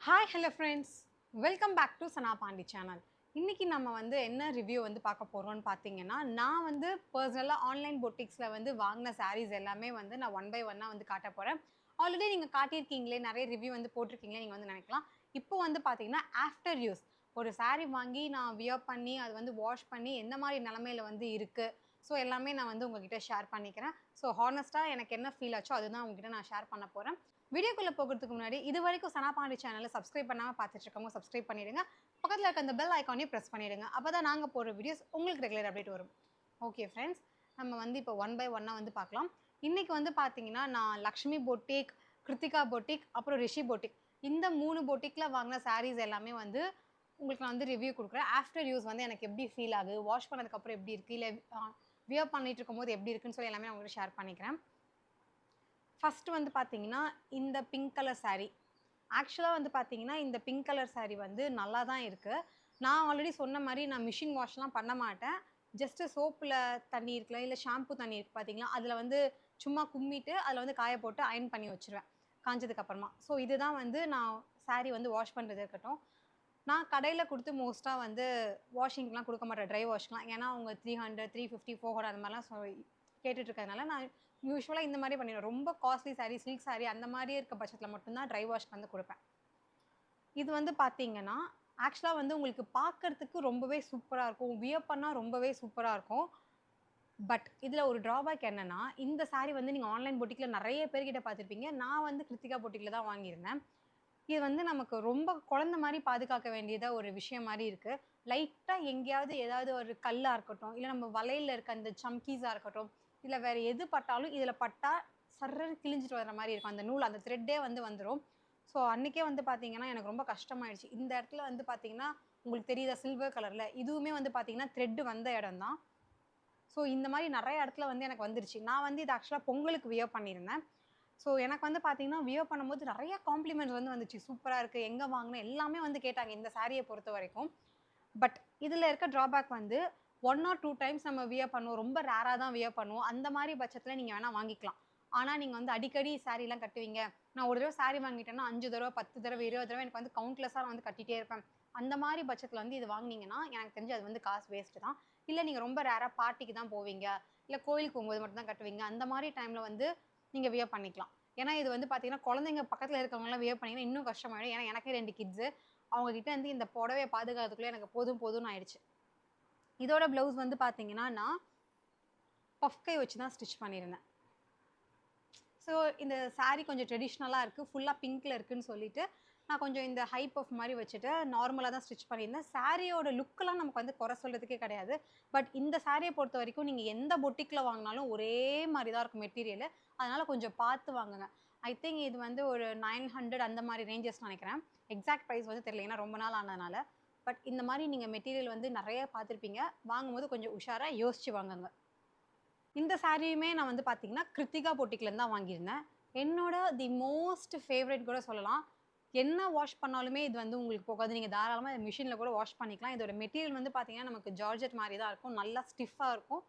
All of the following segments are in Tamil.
Hi, hello friends. Welcome back to Sana Pandi channel. இன்னைக்கு நம்ம வந்து என்ன ரிவ்யூ வந்து பார்க்க போறோம்னு பார்த்தீங்கன்னா, நான் வந்து பர்சனலா ஆன்லைன் பொட்டிக்ஸ்ல வந்து வாங்குன சாரீஸ் எல்லாமே வந்து நான் ஒன் பை ஒன்னா வந்து காட்ட போறேன். ஆல்ரெடி நீங்க காட்டியிருக்கீங்களே, நிறைய ரிவ்யூ வந்து போட்டிருக்கீங்களே நீங்க வந்து நினைக்கலாம். இப்போ வந்து பார்த்தீங்கன்னா, ஆஃப்டர் யூஸ் ஒரு சாரீ வாங்கி நான் வியர் பண்ணி அது வந்து வாஷ் பண்ணி எந்த மாதிரி நிலைமையில வந்து இருக்கு. ஸோ எல்லாமே நான் வந்து உங்ககிட்ட ஷேர் பண்ணிக்கிறேன். ஸோ ஹானஸ்ட்டா எனக்கு என்ன ஃபீல் ஆச்சோ அதுதான் உங்ககிட்ட நான் ஷேர் பண்ண போறேன். வீடியோக்குள்ள போகிறதுக்கு முன்னாடி இது வரைக்கும் சனா பாண்டி சேனலை சப்ஸ்கிரைப் பண்ணாம பார்த்துட்டு இருக்கவங்க சப்ஸ்கிரைப் பண்ணிடுங்க. பக்கத்துல இருக்க அந்த பெல் ஐகானையும் பிரஸ் பண்ணிடுங்க. அப்பதான் நாங்க போடுற வீடியோஸ் உங்களுக்கு ரெகுலர் அப்டேட் வரும். ஓகே ஃப்ரெண்ட்ஸ், நம்ம வந்து இப்போ ஒன் பை ஒன்னா வந்து பார்க்கலாம். இன்னைக்கு வந்து பார்த்தீங்கன்னா, நான் லக்ஷ்மி பொட்டிக், கிருத்திகா பொட்டிக், அப்புறம் ரிஷி பொட்டிக் இந்த 3 பொட்டிக்ல வாங்கின சாரீஸ் எல்லாமே வந்து உங்களுக்கு நான் வந்து ரிவ்யூ குடுக்குறேன். ஆஃப்டர் யூஸ் வந்து எனக்கு எப்படி ஃபீல் ஆகுது, வாஷ் பண்ணதுக்கு அப்புறம் எப்படி இருக்கு, இல்ல வியர் பண்ணிட்டு இருக்கும்போது எப்படி இருக்குன்னு சொல்லி எல்லாமே நான் உங்ககிட்ட ஷேர் பண்ணிக்கிறேன். ஃபர்ஸ்ட் வந்து பார்த்தீங்கன்னா, இந்த பிங்க் கலர் சாரீ. ஆக்சுவலா வந்து பார்த்தீங்கன்னா, இந்த பிங்க் கலர் சாரீ வந்து நல்லா தான் இருக்கு. நான் ஆல்ரெடி சொன்ன மாரி நான் மிஷின் வாஷ்லாம் பண்ண மாட்டேன். ஜஸ்ட் சோப்புல தண்ணி இருக்குல்ல, இல்ல ஷாம்பு தண்ணி இருக்கு பார்த்தீங்களா, அதில வந்து சும்மா கும்மிட்டு அதில வந்து காய போட்டு அயர்ன் பண்ணி வச்சுருவேன். காஞ்சதுக்கு அப்புறமா. ஸோ இதுதான் வந்து நான் சாரீ வந்து வாஷ் பண்றது இருக்கட்டும். நான் கடையில குடுத்து மோஸ்ட்டா வந்து வாஷிங்க்குலாம் குடுக்க மாட்டேன். ட்ரை வாஷ்க்குலாம். ஏன்னா அவங்க 300, 350, 400 அந்த மாரிலாம் கேட்டுட்டு இருக்கிறதுனால, நான் யூசுவலா இந்த மாரி பண்ணிடுவேன். ரொம்ப காஸ்ட்லி சாரீ, சில்க் சாரீ அந்த மாரி இருக்க பட்சத்தில மட்டும் தான் ட்ரை வாஷ்க்கு வந்து குடுப்பேன். இது வந்து பார்த்தீங்கன்னா, ஆக்சுவலா வந்து உங்களுக்கு பார்க்கறதுக்கு ரொம்பவே சூப்பரா இருக்கும். வியர் பண்ணா ரொம்பவே சூப்பரா இருக்கும். பட் இதில ஒரு ட்ராபேக் என்னன்னா, இந்த சாரீ வந்து நீங்க ஆன்லைன் பொட்டிக்ல நெறைய பேர்கிட்ட பார்த்திருப்பீங்க. நான் வந்து கிருத்திகா பொட்டிக்ல தான் வாங்கியிருந்தேன். இது வந்து நமக்கு ரொம்ப குழந்தை மாரி பாதுகாக்க வேண்டியதா ஒரு விஷயம் மாரி இருக்கு. லைட்டா எங்கேயாவது ஏதாவது ஒரு கல்லா இருக்கட்டும், இல்ல நம்ம வளையல்ல இருக்க அந்த சம்கீஸா இருக்கட்டும், இல்ல வேற எது பட்டாலும் இதில பட்டா சர்ருன்னு கிழிஞ்சிட்டு வர மாரி இருக்கும். அந்த நூல் அந்த த்ரெட்டே வந்து வந்துரும். ஸோ அன்னைக்கே வந்து பார்த்தீங்கன்னா, எனக்கு ரொம்ப கஷ்டமாயிடுச்சு. இந்த இடத்துல வந்து பார்த்தீங்கன்னா, உங்களுக்கு தெரியுதா சில்வர் கலர்ல இதுவுமே வந்து பார்த்தீங்கன்னா, த்ரெட் வந்த இடம் தான். ஸோ இந்த மாரி நெறைய இடத்துல வந்து எனக்கு வந்துருச்சு. நான் வந்து இத ஆக்சுவலா பொங்கலுக்கு வியர் பண்ணியிருந்தேன். ஸோ எனக்கு வந்து பார்த்தீங்கன்னா, வியர் பண்ணும்போது நெறைய காம்ப்ளிமெண்ட்ஸ் வந்து வந்துச்சு. சூப்பரா இருக்கு. எங்க வாங்குன? எல்லாமே வந்து கேட்டாங்க இந்த சாரிய பொறுத்தவரைக்கும். பட் இதில இருக்க ட்ராபேக் வந்து 1 ஆர் 2 டைம்ஸ் நம்ம வியர் பண்ணுவோம். ரொம்ப ரேரா தான் வியர் பண்ணுவோம். அந்த மாரி பட்சத்தில நீங்க வேணா வாங்கிக்கலாம். ஆனா நீங்க வந்து அடிக்கடி சாரீலாம் கட்டுவீங்க. நான் ஒரு தடவ சாரி வாங்கிட்டேன்னா 5 தடவ, 10 தடவ, 20 தடவ எனக்கு வந்து கவுண்ட்லெஸ்ஸா நான் வந்து கட்டிட்டே இருப்பேன். அந்த மாரி பட்சத்தில வந்து இது வாங்குனீங்கன்னா, எனக்கு தெரிஞ்சு அது வந்து காசு வேஸ்ட்டு தான். இல்ல நீங்க ரொம்ப ரேரா பார்ட்டிக்கு தான் போவீங்க. இல்ல கோயிலுக்கு போகும்போது மட்டும் தான் கட்டுவீங்க. அந்த மாரி டைம்ல வந்து நீங்க வியர் பண்ணிக்கலாம். ஏன்னா இது வந்து பார்த்தீங்கன்னா, குழந்தைங்க பக்கத்தில இருக்கவங்கலாம் வியர் பண்ணீங்கன்னா இன்னும் கஷ்டமாயிடும். ஏன்னா எனக்கே 2 கிட்ஸு. அவங்க கிட்ட இருந்து இந்த புடவைய பாதுகாக்கிறதுக்குள்ள எனக்கு போதும் போதும்ன்னு ஆயிடுச்சு. இதோட ப்ளவுஸ் வந்து பார்த்தீங்கன்னா, நான் பஃப் கை வச்சு தான் ஸ்டிச் பண்ணியிருந்தேன். ஸோ இந்த சாரி கொஞ்சம் ட்ரெடிஷ்னலா இருக்கு. ஃபுல்லா பிங்க்ல இருக்குன்னு சொல்லிட்டு, நான் கொஞ்சம் இந்த ஹை பஃப் மாரி வச்சுட்டு நார்மலா தான் ஸ்டிச் பண்ணியிருந்தேன். சாரியோட லுக்லாம் நமக்கு வந்து குறை சொல்றதுக்கே கிடையாது. பட் இந்த சாரிய பொறுத்தவரைக்கும் நீங்க எந்த பொட்டிக்ல வாங்குனாலும் ஒரே மாரி தான் இருக்கும் மெட்டீரியலு. அதனால கொஞ்சம் பார்த்து வாங்குங்க. ஐ திங்க் இது வந்து ஒரு 900 அந்த மாரி ரேஞ்சஸ் நெனைக்கிறேன். எக்ஸாக்ட் பிரைஸ் வந்து தெரியல. ஏன்னா ரொம்ப நாள் ஆனதுனால. பட் இந்த மாரி நீங்க மெட்டீரியல் வந்து நெறைய பார்த்துருப்பீங்க. வாங்கும்போது கொஞ்சம் உஷாரா யோசிச்சு வாங்குங்க. இந்த சாரியுமே நான் வந்து பார்த்தீங்கன்னா, கிருத்திகா பொட்டிக்லேருந்து தான் வாங்கியிருந்தேன். என்னோட தி மோஸ்ட் ஃபேவரைட் கூட சொல்லலாம். என்ன வாஷ் பண்ணாலுமே இது வந்து உங்களுக்கு போகாது. நீங்க தாராளமா இத மிஷின்ல கூட வாஷ் பண்ணிக்கலாம். இதோட மெட்டீரியல் வந்து பார்த்தீங்கன்னா, நமக்கு ஜார்ஜெட் மாரி தான் இருக்கும். நல்லா ஸ்டிஃப்பா இருக்கும்.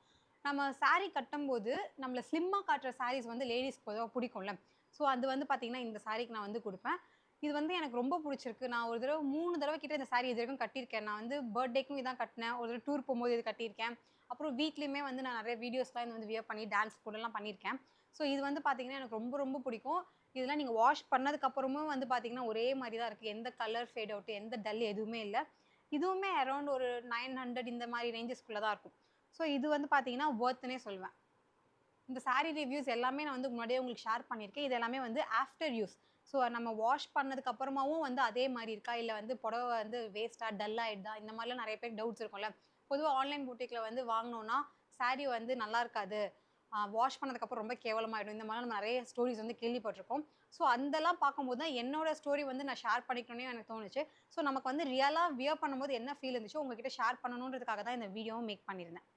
நம்ம சாரி கட்டும்போது, நம்மள ஸ்லிம்மா காட்டுற சாரீஸ் வந்து லேடீஸ்க்கு பொதுவா பிடிக்கும்ல. ஸோ அது வந்து பார்த்தீங்கன்னா, இந்த சாரிக்கு நான் வந்து குடுப்பேன். இது வந்து எனக்கு ரொம்ப புடிச்சிருக்கு. நான் ஒரு தடவ 3 தடவ கிட்ட இந்த சாரி இதுவரைக்கும் கட்டியிருக்கேன். நான் வந்து பர்த்டேக்கும் இதான் கட்டினேன். ஒரு தடவ டூர் போம்போது இது கட்டியிருக்கேன். அப்புறம் வீட்லயுமே வந்து நான் நெறைய வீடியோஸ்லாம் இது வந்து வியர் பண்ணி டான்ஸ் கூடலாம் பண்ணியிருக்கேன். ஸோ இது வந்து பார்த்தீங்கன்னா, எனக்கு ரொம்ப ரொம்ப பிடிக்கும். இதெல்லாம் நீங்க வாஷ் பண்ணதுக்கு அப்புறமும் வந்து பார்த்தீங்கன்னா, ஒரே மாரி தான் இருக்கு. எந்த கலர் ஃபேட் அவுட், எந்த டல் எதுவுமே இல்ல. இதுவுமே அரவுண்ட் ஒரு 900 இந்த மாரி ரேஞ்சஸ்குள்ள தான் இருக்கும். ஸோ இது வந்து பார்த்தீங்கன்னா, வொர்த்ன்னே சொல்லுவேன். இந்த சாரி ரிவ்யூஸ் எல்லாமே நான் வந்து முன்னாடியே உங்களுக்கு ஷேர் பண்ணியிருக்கேன். இது எல்லாமே வந்து ஆஃப்டர் யூஸ். ஸோ நம்ம வாஷ் பண்ணதுக்கு அப்புறமாவும் வந்து அதே மாரி இருக்கா? இல்ல வந்து புடவ வந்து வேஸ்ட்டா, டல் ஆயிடுதா? இந்த மாரிலாம் நெறைய பேருக்கு டவுட்ஸ் இருக்கும்ல. பொதுவா ஆன்லைன் பூட்டிக்ல வந்து வாங்குனோம்னா, சாரி வந்து நல்லா இருக்காது. வாஷ் பண்ணதுக்கப்புறம் ரொம்ப கேவலமாயிடும். இந்த மாரிலாம் நம்ம நெறைய ஸ்டோரீஸ் வந்து கேள்விப்பட்டுருக்கோம். ஸோ அதெல்லாம் பார்க்கும்போது தான் என்னோட ஸ்டோரி வந்து நான் ஷேர் பண்ணிக்கணும்னே எனக்கு தோணுச்சு. ஸோ நமக்கு வந்து ரியலா வியர் பண்ணும்போது என்ன ஃபீல் இருந்துச்சோ, உங்ககிட்ட ஷேர் பண்ணணுன்றதுக்காக தான் இந்த வீடியோவும் மேக் பண்ணியிருந்தேன்.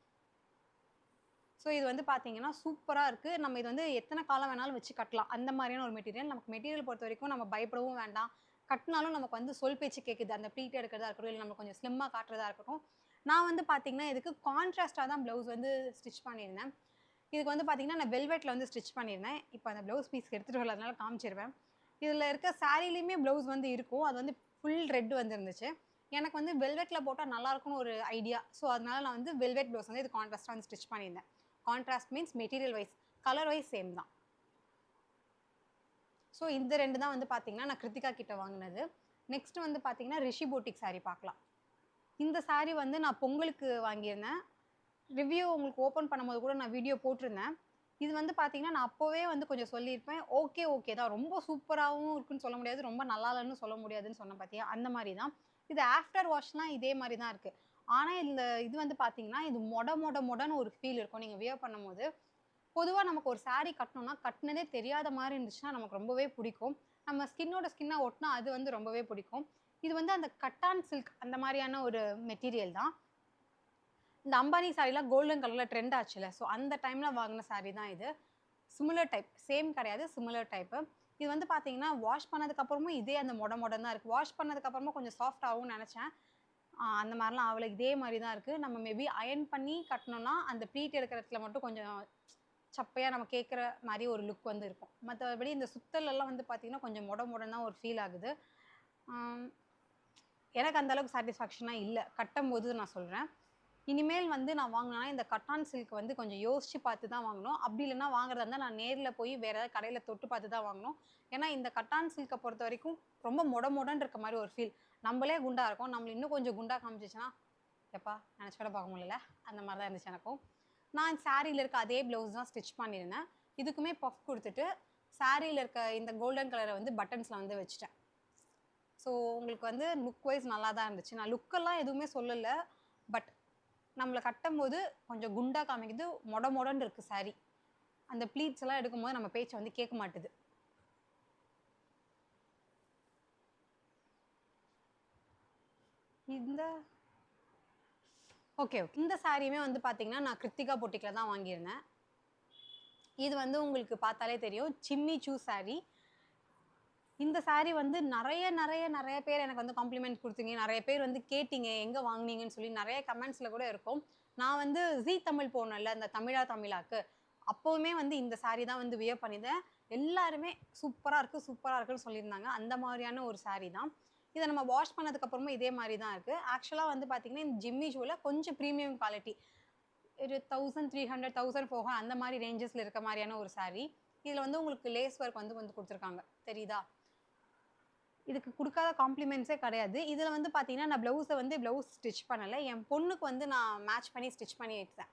ஸோ இது வந்து பார்த்தீங்கன்னா, சூப்பரா இருக்கு. நம்ம இது வந்து எத்தன காலம் வேணாலும் வச்சு கட்டலாம். அந்த மாரியான ஒரு மெட்டீரியல். நமக்கு மெட்டீரியல் பொறுத்தவரைக்கும் நம்ம பயப்படவும் வேண்டாம். கட்னாலும் நமக்கு வந்து சொல் பேச்சு கேட்குது. அந்த ப்ளீட் எடுக்கிறதா இருக்கட்டும், இல்ல நம்ம கொஞ்சம் ஸ்லிம்மா காட்டுறதா இருக்கட்டும். நான் வந்து பார்த்தீங்கன்னா, இதுக்கு கான்ட்ராஸ்ட்டா தான் ப்ளவுஸ் வந்து ஸ்டிச் பண்ணியிருந்தேன். இதுக்கு வந்து பார்த்தீங்கன்னா, நான் வெல்வெட்ல வந்து ஸ்டிச் பண்ணியிருந்தேன். இப்ப அந்த ப்ளவுஸ் பீஸ் எடுத்துட்டு வரல. அதனால காமிச்சிருவேன். இதில் இருக்க சாரீலையுமே ப்ளவுஸ் வந்து இருக்கும். அது வந்து ஃபுல் ரெட் வந்துருந்துச்சு. எனக்கு வந்து வெல்வெட்டில் போட்டால் நல்லாயிருக்கும்னு ஒரு ஐடியா. ஸோ அதனால நான் வந்து வெல்வெட் ப்ளவுஸ் வந்து இது கான்ட்ராஸ்ட்டாக வந்து ஸ்டிச் பண்ணியிருந்தேன். Contrast means material wise, colour wise same தான். ஸோ இந்த 2 தான் வந்து பார்த்தீங்கன்னா, நான் கிருத்திகா கிட்ட வாங்குனது. நெக்ஸ்ட் வந்து பார்த்தீங்கன்னா, ரிஷி பூட்டிக் சாரீ பார்க்கலாம். இந்த சாரீ வந்து நான் பொங்கலுக்கு வாங்கியிருந்தேன். ரிவ்யூ உங்களுக்கு ஓப்பன் பண்ணும்போது கூட நான் வீடியோ போட்டிருந்தேன். இது வந்து பார்த்தீங்கன்னா, நான் அப்போவே வந்து கொஞ்சம் சொல்லியிருப்பேன். ஓகே தான். ரொம்ப சூப்பராவும் இருக்குன்னு சொல்ல முடியாது. ரொம்ப நல்லா இல்லன்னு சொல்ல முடியாதுன்னு சொன்னேன் பார்த்தியா? அந்த மாரி தான். இது ஆஃப்டர் வாஷ்லாம் இதே மாரி தான் இருக்கு. ஆனா, இது வந்து பார்த்தீங்கன்னா, இது மொடன்னு ஒரு ஃபீல் இருக்கும். நீங்க வியர் பண்ணும்போது. பொதுவா நமக்கு ஒரு சாரி கட்டணும்னா, கட்டுனதே தெரியாத மாரி இருந்துச்சுன்னா, நமக்கு ரொம்பவே பிடிக்கும். நம்ம ஸ்கின்னோட ஸ்கின்னா ஒட்டுனா அது வந்து ரொம்பவே பிடிக்கும். இது வந்து அந்த கட்டான் சில்க் அந்த மாரியான ஒரு மெட்டீரியல் தான். இந்த அம்பானி சாரிலாம் கோல்டன் கலர்ல ட்ரெண்ட் ஆச்சுல்ல. ஸோ அந்த டைம்ல வாங்குன சாரி தான் இது. Similar type. சேம் கிடையாது. Similar type. இது வந்து பார்த்தீங்கன்னா, வாஷ் பண்ணதுக்கு அப்புறமும் இதே அந்த மொடன்னு தான் இருக்கு. வாஷ் பண்ணதுக்கு அப்புறமா கொஞ்சம் சாஃப்ட் ஆகும்னு நெனச்சேன். அந்த மாரிலாம் ஆவல. இதே மாரி தான் இருக்கு. நம்ம மேபி அயர்ன் பண்ணி கட்டணும்னா, அந்த ப்ளீட் எடுக்கிற இடத்துல மட்டும் கொஞ்சம் சப்பையா நம்ம கேட்குற மாரி ஒரு லுக் வந்து இருக்கும். மத்தபடி இந்த சுத்தலெல்லாம் வந்து பார்த்தீங்கன்னா, கொஞ்சம் மொடன்னு தான் ஒரு ஃபீல் ஆகுது. ஆம். எனக்கு அந்த அளவுக்கு சாட்டிஸ்ஃபேக்ஷனா இல்ல. கட்டம்போது நான் சொல்றேன். இனிமேல் வந்து நான் வாங்குனேன்னா, இந்த கட்டான் சில்க் வந்து கொஞ்சம் யோசிச்சு பார்த்து தான் வாங்கணும். அப்படி இல்லன்னா வாங்குறதா இருந்தா நான் நேர்ல போய் வேற ஏதாவது கடையில தொட்டு பார்த்து தான் வாங்கணும். ஏன்னா, இந்த கட்டான் சில்க்க பொறுத்தவரைக்கும் ரொம்ப மொடன்னு இருக்க மாரி ஒரு ஃபீல். நம்மளே குண்டா இருக்கோம். நம்மள இன்னும் கொஞ்சம் குண்டா காமிச்சுச்சுன்னா, எப்பா நெனச்சு கூட பார்க்க முடியல. அந்த மாரி தான் இருந்துச்சு எனக்கும். நான் சாரீல இருக்க அதே ப்ளவுஸ் தான் ஸ்டிச் பண்ணியிருந்தேன். இதுக்குமே பஃப் குடுத்துட்டு, சாரீல இருக்க இந்த கோல்டன் கலர வந்து பட்டன்ஸ்ல வந்து வச்சுட்டேன். ஸோ உங்களுக்கு வந்து லுக் வைஸ் நல்லா தான் இருந்துச்சு. நான் லுக்கெல்லாம் எதுவுமே சொல்லல. பட் நம்மள கட்டம்போது கொஞ்சம் குண்டா காமிக்குது. மொடன்னு இருக்கு சாரி. அந்த ப்ளீட்ஸ் எல்லாம் எடுக்கும்போது நம்ம பேச்ச வந்து கேட்க மாட்டுது. இந்த ஓகே. இந்த சாரியுமே வந்து பார்த்தீங்கன்னா, நான் கிருத்திகா பொட்டிக்ல தான் வாங்கியிருந்தேன். இது வந்து உங்களுக்கு பார்த்தாலே தெரியும். சிம்மி சூ சாரி. இந்த சாரி வந்து நெறைய பேர் எனக்கு வந்து காம்ப்ளிமெண்ட் குடுத்தீங்க. நெறைய பேர் வந்து கேட்டீங்க. எங்க வாங்குனீங்கன்னு சொல்லி நெறைய கமெண்ட்ஸ்ல கூட இருக்கும். நான் வந்து ஜீ தமிழ் போனேன்ல, இந்த தமிழா தமிழாக்கு. அப்பவுமே வந்து இந்த சாரி தான் வந்து வியர் பண்ணியிருந்தேன். எல்லாருமே சூப்பரா இருக்குன்னு சொல்லியிருந்தாங்க. அந்த மாரியான ஒரு சாரி தான். இத நம்ம வாஷ் பண்ணதுக்கு அப்புறமும் இதே மாரி தான் இருக்கு. ஆக்சுவலா வந்து பார்த்தீங்கன்னா, இந்த ஜிம்மி ஷூல கொஞ்சம் பிரீமியம் குவாலிட்டி. ஒரு 1300, 1400 அந்த மாரி ரேஞ்சஸ்ல இருக்க மாரியான ஒரு சாரி. இதுல வந்து உங்களுக்கு லேஸ் ஒர்க் வந்து வந்து குடுத்துருக்காங்க. தெரியுதா? இதுக்கு குடுக்காத காம்ப்ளிமெண்ட்ஸே கிடையாது. இதுல வந்து பார்த்தீங்கன்னா, நான் ப்ளவுஸ் ஸ்டிச் பண்ணல. என் பொண்ணுக்கு வந்து நான் மேட்ச் பண்ணி ஸ்டிச் பண்ணி எடுத்தேன்.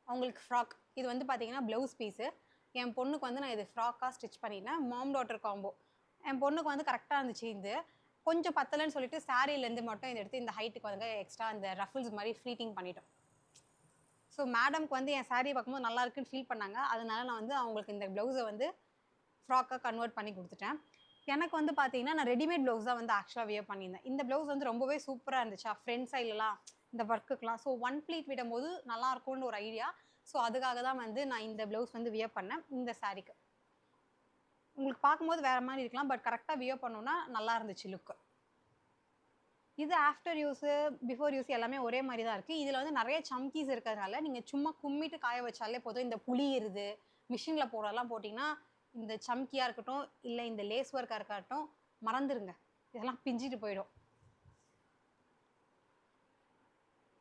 அவங்களுக்கு ஃப்ராக். இது வந்து பார்த்தீங்கன்னா, ப்ளவுஸ் பீஸு. என் பொண்ணுக்கு வந்து நான் இது ஃப்ராக்கா ஸ்டிச் பண்ணிட்டேன். மாம் டாட்டர் காம்போ. என் பொண்ணுக்கு வந்து கரெக்ட்டா இருந்துச்சு இது. கொஞ்சம் பத்தலன்னு சொல்லிட்டு சாரிலேருந்து மட்டும் இத எடுத்து இந்த ஹைட்டுக்கு வந்து எக்ஸ்ட்ரா அந்த ரஃபிள்ஸ் மாரி ஃப்ளீட்டிங் பண்ணிட்டோம். ஸோ மேடம்க்கு வந்து என் சாரிய பார்க்கும்போது நல்லா இருக்குன்னு ஃபீல் பண்ணாங்க. அதனால நான் வந்து அவங்களுக்கு இந்த ப்ளவுஸ வந்து ஃப்ராக்கா கன்வெர்ட் பண்ணி குடுத்துட்டேன். எனக்கு வந்து பார்த்தீங்கன்னா, நான் ரெடிமேட் ப்ளவுஸ் தான் வந்து ஆக்சுவலா வியர் பண்ணியிருந்தேன். இந்த ப்ளவுஸ் வந்து ரொம்பவே சூப்பரா இருந்துச்சா, ஃப்ரண்ட் சைட்லலாம் இந்த ஒர்க்குக்குலாம். ஸோ ஒன் ப்ளீட் விடும்போது நல்லாருக்கும்னு ஒரு ஐடியா. ஸோ அதுக்காக தான் வந்து நான் இந்த ப்ளவுஸ் வந்து வியர் பண்ணேன், இந்த சாரீக்கு. உங்களுக்கு பார்க்கும்போது வேற மாரி இருக்கலாம். பட் கரெக்ட்டா வியர் பண்ணோம்னா நல்லா இருந்துச்சு லுக்கு. இது ஆஃப்டர் யூஸு, பிஃபோர் யூஸ் எல்லாமே ஒரே மாரி தான் இருக்கு. இதுல வந்து நெறைய சம்கீஸ் இருக்கிறதுனால, நீங்க சும்மா கும்மிட்டு காய வச்சாலே போதும். இந்த புளியிருது, மிஷின்ல போடுறதெல்லாம் போட்டீங்கன்னா, இந்த சம்கியா இருக்கட்டும், இல்ல இந்த லேஸ் ஒர்க்கா இருக்கட்டும், மறந்துருங்க. இதெல்லாம் பிஞ்சிட்டு போயிடும்.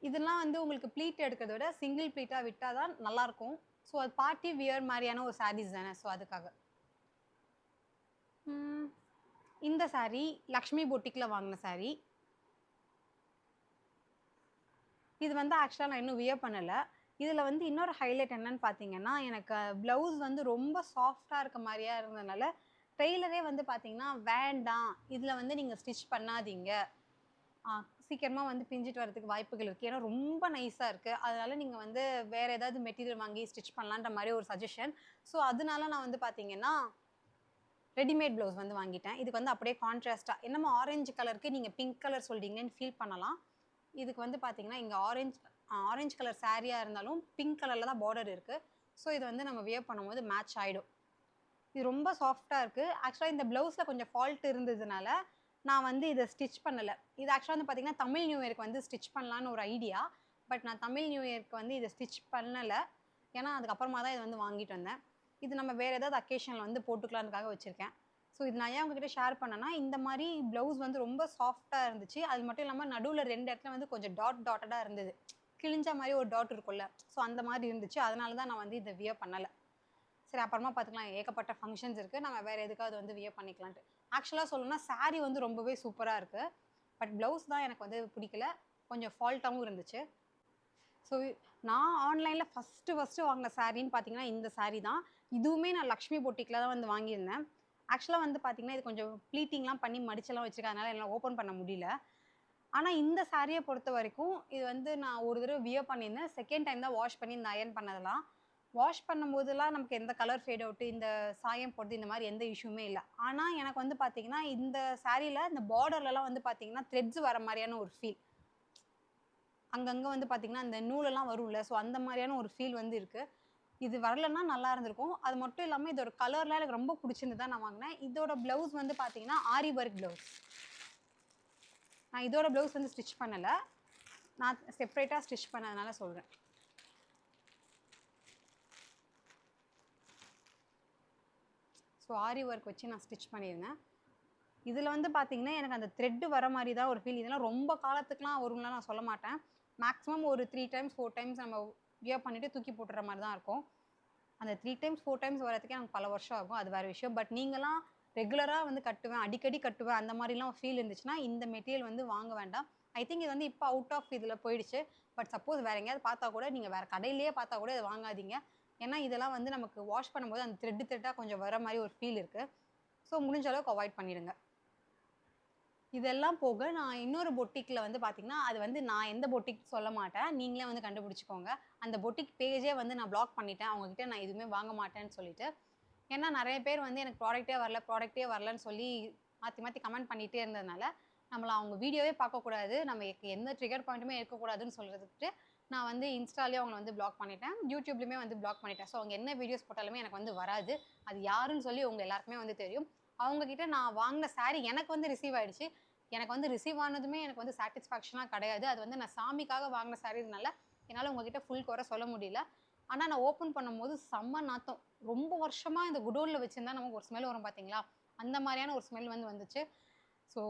இதெல்லாம் வந்து உங்களுக்கு ப்ளீட் எடுக்கிறத விட, சிங்கிள் ப்ளீட்டா விட்டா தான் நல்லாருக்கும். ஸோ அது பார்ட்டி வியர் மாரியான ஒரு சாரீஸ் தானே. ஸோ அதுக்காக. ம். இந்த சாரி, லக்ஷ்மி பொட்டிக்ல வாங்குன சாரி. இது வந்து ஆக்சுவலா நான் இன்னும் வியர் பண்ணல. இதுல வந்து இன்னொரு ஹைலைட் என்னன்னு பார்த்தீங்கன்னா, எனக்கு ப்ளவுஸ் வந்து ரொம்ப சாஃப்ட்டா இருக்க மாரியா இருந்ததுனால, டெய்லரே வந்து பார்த்தீங்கன்னா, "வேண்டாம். இதுல வந்து நீங்க ஸ்டிச் பண்ணாதீங்க. ஆ சீக்கிரமா வந்து பிஞ்சிட்டு வரதுக்கு வாய்ப்புகள் இருக்கு. ஏன்னா ரொம்ப நைஸா இருக்கு. அதனால நீங்க வந்து வேற ஏதாவது மெட்டீரியல் வாங்கி ஸ்டிச் பண்ணலான்ற மாரி ஒரு சஜஷன்." ஸோ அதனால நான் வந்து பார்த்தீங்கன்னா, ரெடிமேட் ப்ளவுஸ் வந்து வாங்கிட்டேன். இதுக்கு வந்து அப்படியே கான்ட்ராஸ்ட்டா என்னமோ ஆரஞ்சு கலருக்கு நீங்க பிங்க் கலர் சொல்றீங்கன்னு ஃபீல் பண்ணலாம். இதுக்கு வந்து பார்த்தீங்கன்னா, இங்க ஆரஞ்சு கலர் சாரியா இருந்தாலும், பிங்க் கலர்ல தான் பார்டர் இருக்கு. ஸோ இது வந்து நம்ம வியர் பண்ணும்போது மேட்ச் ஆயிடும். இது ரொம்ப சாஃப்ட்டா இருக்கு. ஆக்சுவலா இந்த ப்ளவுஸ்ல கொஞ்சம் ஃபால்ட் இருந்ததுனால, நான் வந்து இத ஸ்டிச் பண்ணல. இது ஆக்சுவலா வந்து பார்த்தீங்கன்னா, தமிழ் நியூ இயர்க்கு வந்து ஸ்டிச் பண்ணலான்னு ஒரு ஐடியா. பட் நான் தமிழ் நியூ இயர்க்கு வந்து இத ஸ்டிச் பண்ணல. ஏன்னா, அதுக்கப்புறமா தான் இத வந்து வாங்கிட்டு வந்தேன். இது நம்ம வேற ஏதாவது அக்கேஷன்ல வந்து போட்டுக்கலான்றதுக்காக வச்சிருக்கேன். ஸோ இது நான் ஏன் உங்ககிட்ட ஷேர் பண்ணேன்னா, இந்த மாதிரி ப்ளவுஸ் வந்து ரொம்ப சாஃப்ட்டாக இருந்துச்சு. அது மட்டும் இல்லாமல் நடுவில் 2 இடத்துல வந்து கொஞ்சம் டாட்டடாக இருந்தது. கிழிஞ்ச மாதிரி ஒரு டாட் இருக்கும்ல, ஸோ அந்த மாதிரி இருந்துச்சு. அதனால தான் நான் வந்து இதை வியர் பண்ணலை. சரி அப்புறமா பார்த்துக்கலாம், ஏகப்பட்ட ஃபங்க்ஷன்ஸ் இருக்குது, நம்ம வேறு எதுக்காவது வந்து வியர் பண்ணிக்கலான்ட்டு. ஆக்சுவலாக சொல்லணும்னா சாரீ வந்து ரொம்பவே சூப்பராக இருக்குது. பட் ப்ளவுஸ் தான் எனக்கு வந்து பிடிக்கல, கொஞ்சம் ஃபால்ட்டாகவும் இருந்துச்சு. ஸோ நான் ஆன்லைனில் ஃபஸ்ட்டு வாங்கின சாரின்னு பார்த்தீங்கன்னா இந்த சாரீ தான். இதுவுமே நான் லக்ஷ்மி பொட்டிக்கில் தான் வந்து வாங்கியிருந்தேன். ஆக்சுவலாக வந்து பார்த்தீங்கன்னா இது கொஞ்சம் ப்ளீட்டிங்லாம் பண்ணி மடிச்செல்லாம் வச்சுருக்கேன், அதனால் என்னால் ஓப்பன் பண்ண முடியல. ஆனால் இந்த சாரியை பொறுத்த வரைக்கும் இது வந்து நான் ஒரு தடவை வியர் பண்ணியிருந்தேன். செகண்ட் டைம் தான் வாஷ் பண்ணி இந்த அயர்ன் பண்ணதெல்லாம். வாஷ் பண்ணும்போதெல்லாம் நமக்கு எந்த கலர் ஃபேட் அவுட்டு, இந்த சாயம் போடுறது, இந்த மாதிரி எந்த இஷ்யூமே இல்லை. ஆனால் எனக்கு வந்து பார்த்தீங்கன்னா இந்த சாரியில் இந்த பார்டர்லலாம் வந்து பார்த்தீங்கன்னா த்ரெட்ஸ் வர மாதிரியான ஒரு ஃபீல். அங்கங்கே வந்து பார்த்தீங்கன்னா அந்த நூலெல்லாம் வரும்ல, ஸோ அந்த மாதிரியான ஒரு ஃபீல் வந்து இருக்குது. இது வரலன்னா நல்லா இருந்திருக்கும். அது மட்டும் இல்லாமல் இதோட கலர்லாம் எனக்கு ரொம்ப பிடிச்சிருந்து தான் நான் வாங்கினேன். இதோட ப்ளவுஸ் வந்து பார்த்தீங்கன்னா ஆரி ஒர்க் ப்ளவுஸ். நான் இதோட ப்ளவுஸ் வந்து ஸ்டிச் பண்ணலை, நான் செப்ரேட்டாக ஸ்டிச் பண்ணதுனால சொல்கிறேன். ஸோ ஆரி ஒர்க் வச்சு நான் ஸ்டிச் பண்ணியிருந்தேன். இதில் வந்து பார்த்தீங்கன்னா எனக்கு அந்த த்ரெட்டு வர மாதிரி தான் ஒரு ஃபீல். இதெல்லாம் ரொம்ப காலத்துக்குலாம் வரும்லாம் நான் சொல்ல மாட்டேன். மேக்ஸிமம் ஒரு 3 டைம்ஸ் 4 டைம்ஸ் நம்ம வியர் பண்ணிவிட்டு தூக்கி போட்டுற மாதிரி தான் இருக்கும். அந்த 3 டைம்ஸ் 4 டைம்ஸ் வரதுக்கே எனக்கு பல வருஷம் ஆகும், அது வேறு விஷயம். பட் நீங்களாம் ரெகுலராக வந்து கட்டுவேன், அடிக்கடி கட்டுவேன், அந்த மாதிரிலாம் ஃபீல் இருந்துச்சுன்னா இந்த மெட்டீரியல் வந்து வாங்க வேண்டாம். ஐ திங்க் இது வந்து இப்போ அவுட் ஆஃப் இதில் போயிடுச்சு. பட் சப்போஸ் வேறு எங்கேயாவது பார்த்தா கூட, நீங்கள் வேறு கடையிலேயே பார்த்தா கூட இதை வாங்காதீங்க. ஏன்னா இதெல்லாம் வந்து நமக்கு வாஷ் பண்ணும்போது அந்த த்ரெட்டாக கொஞ்சம் வர மாதிரி ஒரு ஃபீல் இருக்குது. ஸோ முடிஞ்ச அளவுக்கு அவாய்ட் பண்ணிடுங்க. இதெல்லாம் போக நான் இன்னொரு பொட்டிக்கில் வந்து பார்த்தீங்கன்னா, அது வந்து நான் எந்த பொட்டிக் சொல்ல மாட்டேன், நீங்களே வந்து கண்டுபிடிச்சிக்கோங்க. அந்த பொட்டிக் பேஜே வந்து நான் பிளாக் பண்ணிட்டேன், அவங்ககிட்ட நான் எதுவுமே வாங்க மாட்டேன்னு சொல்லிட்டு. ஏன்னா நிறைய பேர் வந்து எனக்கு ப்ராடக்ட்டே வரலன்னு சொல்லி மாற்றி மாற்றி கமெண்ட் பண்ணிகிட்டே இருந்ததுனால, நம்மளை அவங்க வீடியோவே பார்க்கக்கூடாது, நம்ம எந்த ட்ரிகர் பாயிண்ட்டுமே இருக்கக்கூடாதுன்னு சொல்கிறதுக்கு நான் வந்து இன்ஸ்டாலேயே அவங்கள வந்து பிளாக் பண்ணிட்டேன், யூடியூப்லேயுமே வந்து பிளாக் பண்ணிட்டேன். ஸோ அவங்க என்ன வீடியோஸ் போட்டாலுமே எனக்கு வந்து வராது. அது யாருன்னு சொல்லி உங்கள் எல்லாருக்குமே வந்து தெரியும். அவங்கக்கிட்ட நான் வாங்கின சாரீ எனக்கு வந்து ரிசீவ் ஆகிடுச்சு. எனக்கு வந்து ரிசீவ் ஆனதுமே எனக்கு வந்து சாட்டிஸ்ஃபேக்ஷனாக கிடையாது. அது வந்து நான் சாமிக்காக வாங்கின சாரீனால என்னால் உங்ககிட்ட ஃபுல் குறை சொல்ல முடியல. ஆனால் நான் ஓப்பன் பண்ணும்போது செம்ம நாத்தம். ரொம்ப வருஷமாக இந்த குடோனில் வச்சுருந்தா நமக்கு ஒரு ஸ்மெல் வரும் பார்த்தீங்களா, அந்த மாதிரியான ஒரு ஸ்மெல் வந்து வந்துச்சு. ஸோ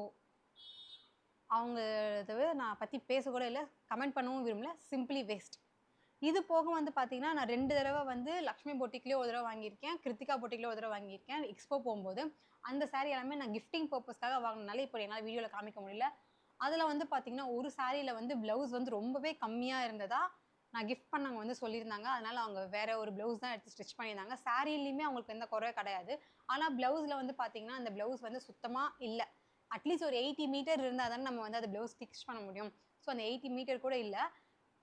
அவங்க நான் பற்றி பேசக்கூட இல்லை, கமெண்ட் பண்ணவும் விரும்பல, சிம்பிளி வேஸ்ட். இது போக வந்து பார்த்தீங்கன்னா நான் 2 தடவை வந்து லக்ஷ்மி பொட்டிக்லேயே ஒரு தடவை வாங்கியிருக்கேன், கிருத்திகா பொட்டிக்லேயே ஒரு தடவை வாங்கியிருக்கேன். எக்ஸ்போ போகும்போது அந்த சாரீ எல்லாமே நான் கிஃப்டிங் பர்பஸ்க்காக வாங்கினால இப்போ என்னால் வீடியோவில் காமிக்க முடியல. அதில் வந்து பார்த்தீங்கன்னா ஒரு சாரியில் வந்து ப்ளவுஸ் வந்து ரொம்பவே கம்மியாக இருந்ததா நான் கிஃப்ட் பண்ணவங்க வந்து சொல்லியிருந்தாங்க. அதனால் அவங்க வேறு ஒரு ப்ளவுஸ் தான் எடுத்து ஸ்டிச் பண்ணியிருந்தாங்க. சாரிலையுமே அவங்களுக்கு எந்த குறையும் கிடையாது. ஆனால் ப்ளவுஸில் வந்து பார்த்தீங்கன்னா அந்த ப்ளவுஸ் வந்து சுத்தமாக இல்லை. அட்லீஸ்ட் ஒரு 80 மீட்டர் இருந்தால் தானே நம்ம வந்து அந்த ப்ளவுஸ் ஸ்டிச் பண்ண முடியும். ஸோ அந்த 80 மீட்டர் கூட இல்லை.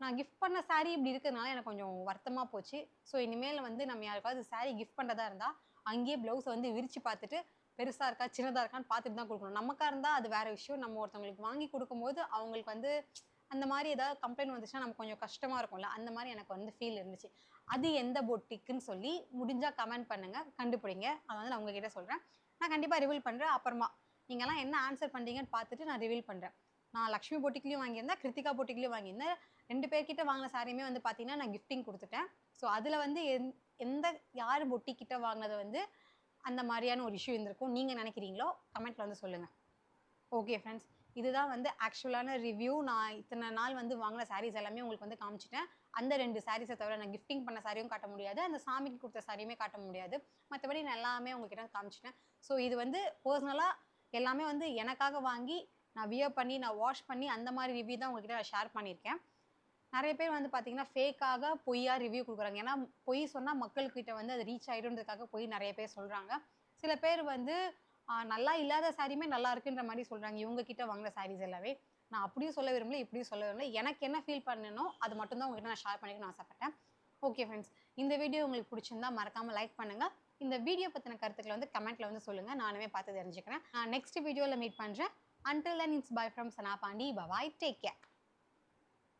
நான் கிஃப்ட் பண்ண சாரீ இப்படி இருக்கிறதுனால எனக்கு கொஞ்சம் வருத்தமாக போச்சு. ஸோ இனிமேல் வந்து நம்ம யாருக்காவது சாரீ கிஃப்ட் பண்ணுறதா இருந்தால் அங்கேயே ப்ளவுஸை வந்து விரித்து பார்த்துட்டு பெருசாக இருக்கா சின்னதாக இருக்கான்னு பார்த்துட்டு தான் கொடுக்கணும். நமக்காக இருந்தால் அது வேறு விஷயம். நம்ம ஒருத்தவங்களுக்கு வாங்கி கொடுக்கும்போது அவங்களுக்கு வந்து அந்த மாதிரி ஏதாவது கம்ப்ளைண்ட் வந்துச்சுன்னா நமக்கு கொஞ்சம் கஷ்டமாக இருக்கும்ல, அந்த மாதிரி எனக்கு வந்து ஃபீல் இருந்துச்சு. அது எந்த பொட்டிக்குன்னு சொல்லி முடிஞ்சால் கமெண்ட் பண்ணுங்கள், கண்டுபிடிங்க. அதை வந்து நான் உங்ககிட்ட சொல்கிறேன். நான் கண்டிப்பாக ரிவீல் பண்ணுறேன். அப்புறமா நீங்கள்லாம் என்ன ஆன்சர் பண்ணுறீங்கன்னு பார்த்துட்டு நான் ரிவீல் பண்ணுறேன். நான் லக்ஷ்மி பொட்டிக்லேயும் வாங்கியிருந்தேன், கிருத்திகா பொட்டிக்லேயும் வாங்கியிருந்தேன். 2 பேர்கிட்ட வாங்கின சாரியுமே வந்து பார்த்தீங்கன்னா நான் கிஃப்டிங் கொடுத்துட்டேன். ஸோ அதில் வந்து எந்த யார் பொட்டிக்கிட்ட வாங்கினது வந்து அந்த மாதிரியான ஒரு இஷ்யூ இருந்திருக்கும் நீங்கள் நினைக்கிறீங்களோ கமெண்ட்டில் வந்து சொல்லுங்கள். ஓகே ஃப்ரெண்ட்ஸ், இதுதான் வந்து ஆக்சுவலான ரிவ்யூ. நான் இத்தனை நாள் வந்து வாங்கின சாரீஸ் எல்லாமே உங்களுக்கு வந்து காமிச்சிட்டேன். அந்த 2 சாரீஸை தவிர நான் கிஃப்டிங் பண்ண சாரியும் காட்ட முடியாது, அந்த சாமிக்கு கொடுத்த சாரியுமே காட்ட முடியாது. மற்றபடி நான் எல்லாமே உங்ககிட்ட காமிச்சிட்டேன். ஸோ இது வந்து பர்சனலாக எல்லாமே வந்து எனக்காக வாங்கி நான் வியர் பண்ணி நான் வாஷ் பண்ணி அந்த மாதிரி ரிவ்யூ தான் உங்ககிட்ட நான் ஷேர் பண்ணியிருக்கேன். நிறைய பேர் வந்து பார்த்தீங்கன்னா ஃபேக்காக பொய்யா ரிவ்யூ கொடுக்குறாங்க. ஏன்னா பொய் சொன்னால் மக்கள்கிட்ட வந்து அது ரீச் ஆகிடுன்றதுக்காக பொய் நிறைய பேர் சொல்கிறாங்க. சில பேர் வந்து நல்லா இல்லாத சாரியுமே நல்லா இருக்குன்ற மாதிரி சொல்கிறாங்க இவங்ககிட்ட வாங்கின சாரீஸ் எல்லாமே. நான் அப்படியும் சொல்ல விரும்பல, இப்படியும் சொல்ல விரும்பல. எனக்கு என்ன ஃபீல் பண்ணணும் அது மட்டும்தான் உங்ககிட்ட நான் ஷேர் பண்ணிக்கணும்னு ஆசைப்பட்டேன். ஓகே ஃப்ரெண்ட்ஸ், இந்த வீடியோ உங்களுக்கு பிடிச்சிருந்தா மறக்காமல் லைக் பண்ணுங்கள். இந்த வீடியோ பற்றின கருத்துக்களை வந்து கமெண்ட்டில் வந்து சொல்லுங்கள், நானுமே பார்த்து தெரிஞ்சுக்கிறேன். நான் நெக்ஸ்ட் வீடியோவில் மீட் பண்ணுறேன். Until then, it's bye from Sana Pandi. Bye-bye. Take care.